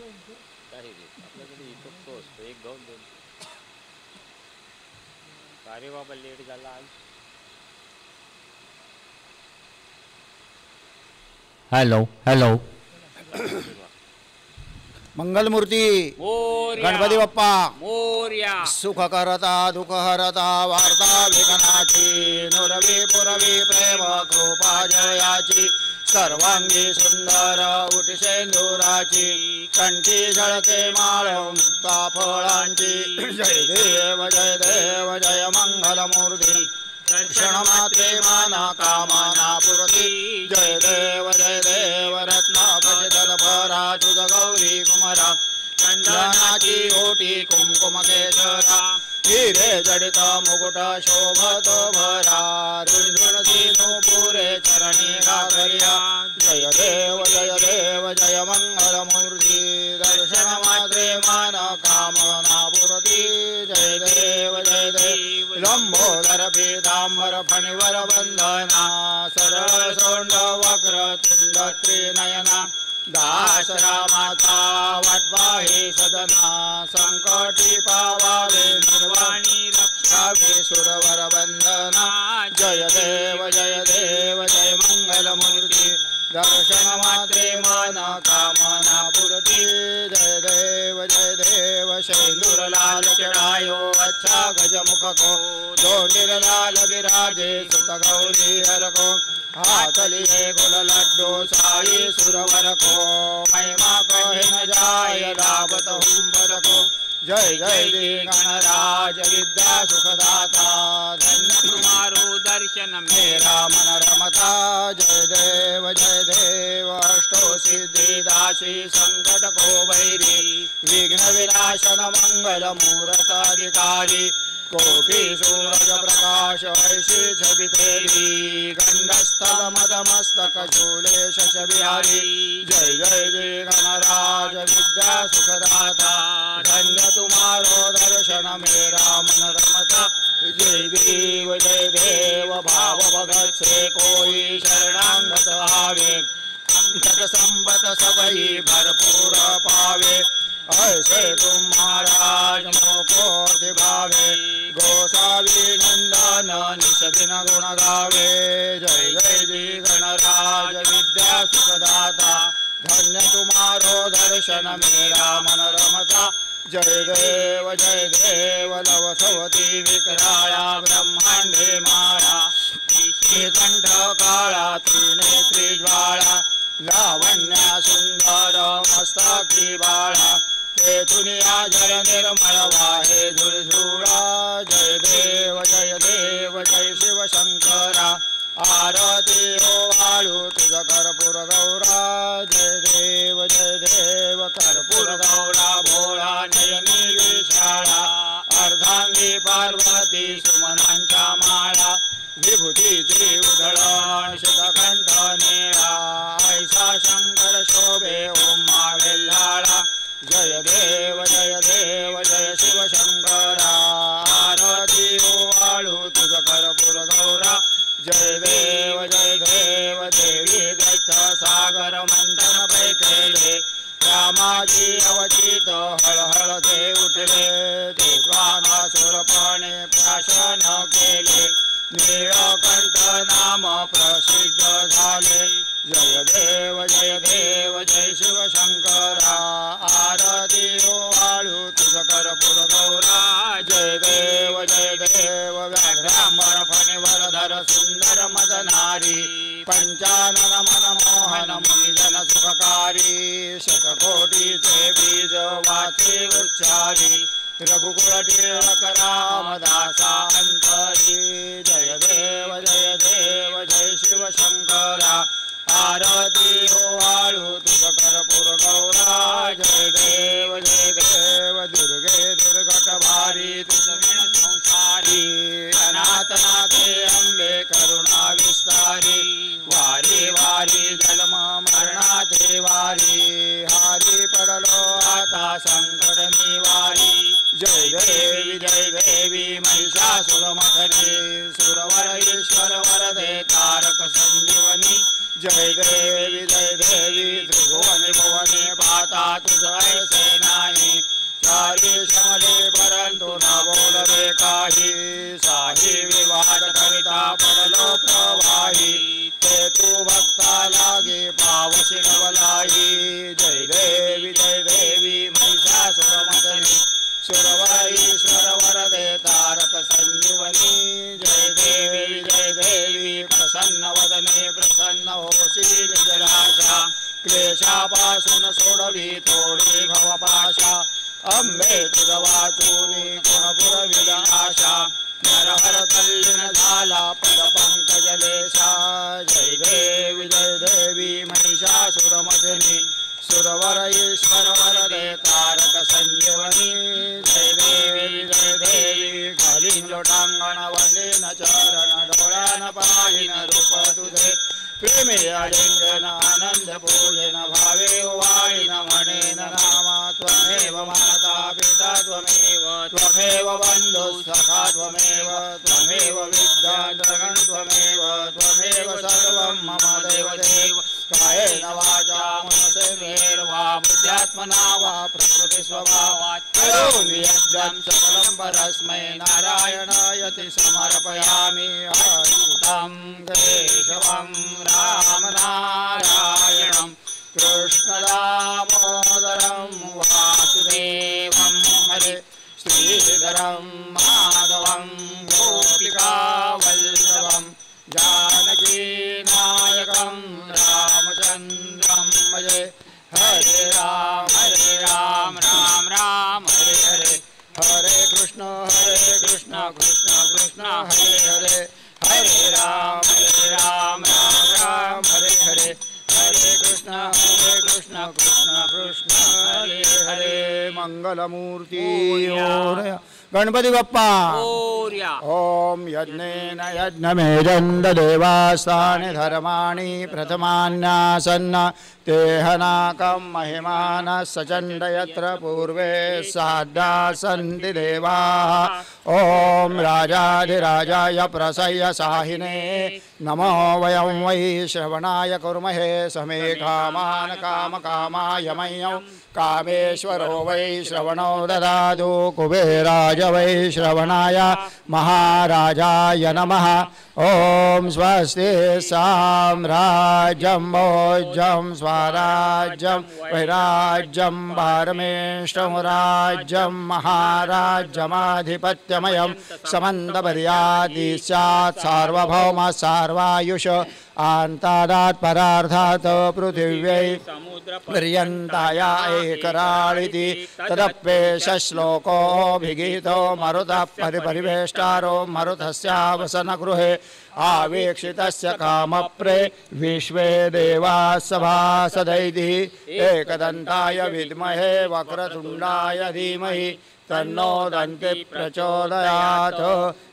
काही रे आपल्याकडे इथं तो असतो एक गाऊन दोन. अरे बाबा लेट झाला आज. Hello hello. मंगलमूर्ती मोर्या गणपती बाप्पा मोर्या. सुख करता दुःख हरता वार्ता विघ्नाची नुरवी पुरवी प्रेम कृपा जयाची सर्वांगी सुंदर उठशेंदुराची कंठी झळके माळ मुक्ता फळांची जय देव जय मंगलमूर्ती दर्शन मात्रे माना कामना पुरती जय देव रत्नापशदल पराचुद गौरी कुमरा चंदनाची ओटी कुंकुम केशरा हिरे जडित मुकुट शोभत भरा रुंझुणती नुपुरे चरणी घागरिया जय देव जय मंगलमूर्ती दर्शन मात्रे मान कामना पुरती जय देव लंबोदर पीतांबर फणिवर वंदना सरळ सोंड वक्र तुंड त्रिनयना दासरा माता वाटवाहे सदना संकटी पावावे निर्वाणी रक्षावे सुरवर वंदना जय देव जय मंगलमूर्ती दर्शन मात्रे मन कामना पुरती जय देव शेंदूर लाल चढ़ायो अच्छा गजमुख को दो लाल विराजे सुत गौरी हर को हाथ लिए गुल लड्डू साई सुरवर को महिमा कहे न जाय लाभत हुम पद को जय जी गणराज विद्या सुखदाता धन्य तुम्हारो दर्शन मेरा मन रमता जय देव अष्टो सिद्धि दासी संकट को वैरी विघ्न विनाशन मंगल मूरत अधिकारी कोटि सूरज प्रकाश ऐसी छवि तेरी गंडस्थल मदमस्तक झूले शश बिहारी जय जी गणराज विद्या सुखदाता धन्य तुम्हारो दर्शन मेरा मन रमता जय देव भाव भगत से कोई शरणागत आवे तट संपत सबई भरपूर पावे ऐसे तुम महाराज मोको दिभावे गोसावी नंदन निश दिन गुण गावे जय जी गणराज विद्या सुखदाता धन्य तुम्हारो दर्शन मेरा मन रमता जय देव लवसवती विकराळा ब्रह्मांडे माया कंठ काळा त्रिनेत्री ज्वाळा लावण्या सुंदर मस्तकी बाळा तेथुनिया जल निर्मळ वाहे झुळझुळा जय देव जय शिव शंकरा आरती ओवाळू तुझ कर्पूर गौरा जय देव कर्पूर गौरा भोळा नयनी विशाळा अर्धांगी पार्वती सुमनांच्या माळा विभूतीची उधळण शिखकंठ निळा ऐसा शंकर शोभे ओमा वेल्हाळा जय देव जय शिव शंकरा आरती ओवाळू तुझ कर्पूर गौरा जय देव देवी गच्छ सागर मंथन पैकेले रामाजी अवचित हळहळ ते उठले देवानासुरपणे प्राशन केले नीळकंठ नाम प्रसिद्ध झाले जय देव जय शिव शंकरा आरती ओवाळू तुझ कर्पूर गौरा जय देव व्याघ्रांबर फणिवर धर सुंदर मदनारी पंचानन मन मोहन मुनिजन सुखकारी शतकोटीचे बीज वाचे उच्चारी रघुकुळ टिळक रामदासा अंतरी जय देव जय शिव शंकरा आरती ओवाळू तुझ कर्पूर गौरा जय देव दुर्गे दुर्गट भारी तुझ विण संसारी अनाथनाथे अंबे करुणा विस्तारी वारी वारी जन्म मरणाथे वारी हारी पडलो आता संकट निवारी जय देवी महिषासुरमथनी सुरवर ईश्वर वरदे तारक संजीवनी जय देवी त्रिभुवनी भुवनी पाता तुझं ऐसे नाही चारी शमले परंतु न बोलवे काही साही विवाद कविता पडलो प्रवाही ते तू भक्ता लागे पावशी नवलाई जय देवी महिषासुरमर्दिनी सुरवरईश्वर वरदे तारक संजीवनी जय देवी प्रसन्न वदने प्रसन्न होसी निजराशा क्लेशापासून सोडवी तोडी भवपाशा अंबे तुझ वाचूनी कोण पुरविल आशा नरहर तल्लीन झाला पदपंकजलेशा जय देवी महिषासुरमर्दिनी सुरवर ईश्वर वरदे तारक संजीवनी जय देवी घालीन लोटांगण वंदीन चरण डोळ्यान पाहिन रूप तुझे प्रेमे आलिंगन आनंद पूजन भावे वाळीन म्हणेन नामा त्वमेव माता पिता त्वमेव बंधु सखा त्वमेव विद्या जगन् त्वमेव सर्वं मम देव कायेन वाचा मनसेर्वा बुद्ध्यात्मना वा प्रकृति स्वभावात् करोमि यज्ञं सकलं परस्मै नारायणायति समर्पयामि अच्युतं केशवं राम नारायणं कृष्ण दामोदरं वासुदेवं हरे श्रीधरं माधवं गोपिकावल्लभं जानकीनायकं रामचन्द्रं भजे हरे राम राम राम हरे हरे हरे कृष्ण कृष्ण कृष्ण हरे हरे हरे राम राम राम हरे हरे हरे कृष्ण कृष्ण कृष्ण हरे हरे मंगलमूर्ती गणपती बाप्पा ओम यज्ञेन यज्ञमेजन्द देवास्तानि धर्माणि प्रथमान्यासन्न तेहनाकं महिमान सचण्ड यत्र पूर्वे साद्या सन्ति देवाः ओम राजाधिराजाय प्रसह्य साहिने नमो वयं वै श्रवणाय कुर्महे समे कामान् कामकामाय मह्यं कामेश्वरो वै श्रवणो ददातु कुबेराय वै श्रवणाय महाराजाय नमः ओम स्वस्ति साम्राज्यं भोज्यं स्वराज्यं वैराज्यं पारमेष्टं राज्यं महाराज्यमाधिपत्यमयं समन्तपर्यादि स्यात् सार्वभौम सार्वायुष आन्तादात् परार्थात् पृथिव्यै पर्यन्ताया एकराळिति तदप्येष श्लोकोऽभिगीतो मरुतः परिवेष्टारो मरुतस्यावसनगृहे आवेक्षितस्य कामप्रे विश्वे देवाः सभासदैः एकदन्ताय विद्महे वक्रतुण्डाय धीमहि तन्नो दन्ति प्रचोदयात्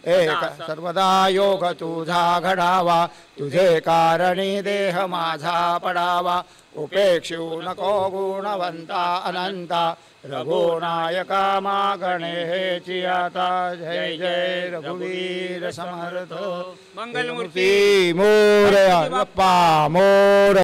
एक सर्वदा योग तुझा घडावा तुझे कारणी देह माझा पडावा उपेक्षू नको गुणवंता अनंता रघुनायका मा गणेची आता जय जय रघुवीर समर्थ मंगलमूर्ती मोरया बाप्पा मोरया